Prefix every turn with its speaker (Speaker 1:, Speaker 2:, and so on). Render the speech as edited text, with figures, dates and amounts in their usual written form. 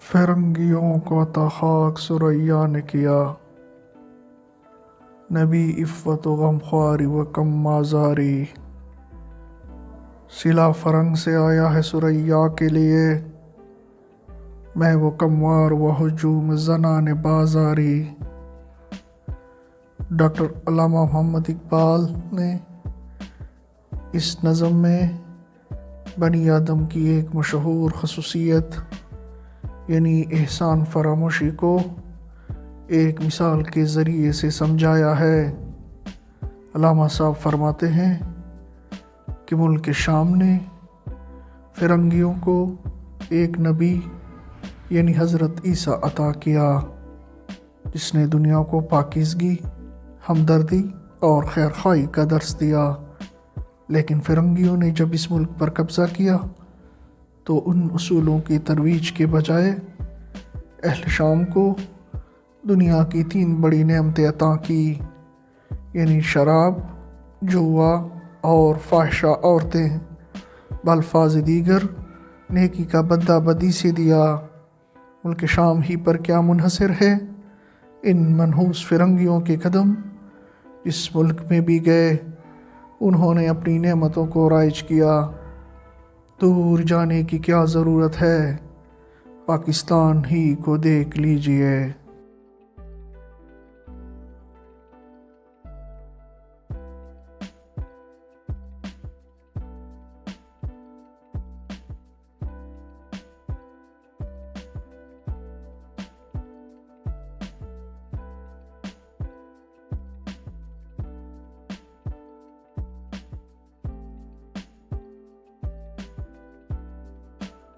Speaker 1: فرنگیوں کو عطا خاک ثریا نے کیا، نبی عفت و غمخواری و کم آزاری۔ صلہ فرنگ سے آیا ہے ثریا کے لیے، میں وہ کموار و ہجوم زنان بازاری۔ ڈاکٹر علامہ محمد اقبال نے اس نظم میں بنی آدم کی ایک مشہور خصوصیت یعنی احسان فراموشی کو ایک مثال کے ذریعے سے سمجھایا ہے۔ علامہ صاحب فرماتے ہیں کہ ملک شام نے فرنگیوں کو ایک نبی یعنی حضرت عیسیٰ عطا کیا، جس نے دنیا کو پاکیزگی، ہمدردی اور خیرخواہی کا درس دیا۔ لیکن فرنگیوں نے جب اس ملک پر قبضہ کیا تو ان اصولوں کی ترویج کے بجائے اہل شام کو دنیا کی 3 بڑی نعمتیں عطا کی، یعنی شراب، جوا اور فاحشہ عورتیں۔ بالفاظ دیگر نیکی کا بدلہ بدی سے دیا۔ ملک شام ہی پر کیا منحصر ہے ان منحوس فرنگیوں کے قدم؟ جس ملک میں بھی گئے انہوں نے اپنی نعمتوں کو رائج کیا۔ دور جانے کی کیا ضرورت ہے، پاکستان ہی کو دیکھ لیجئے۔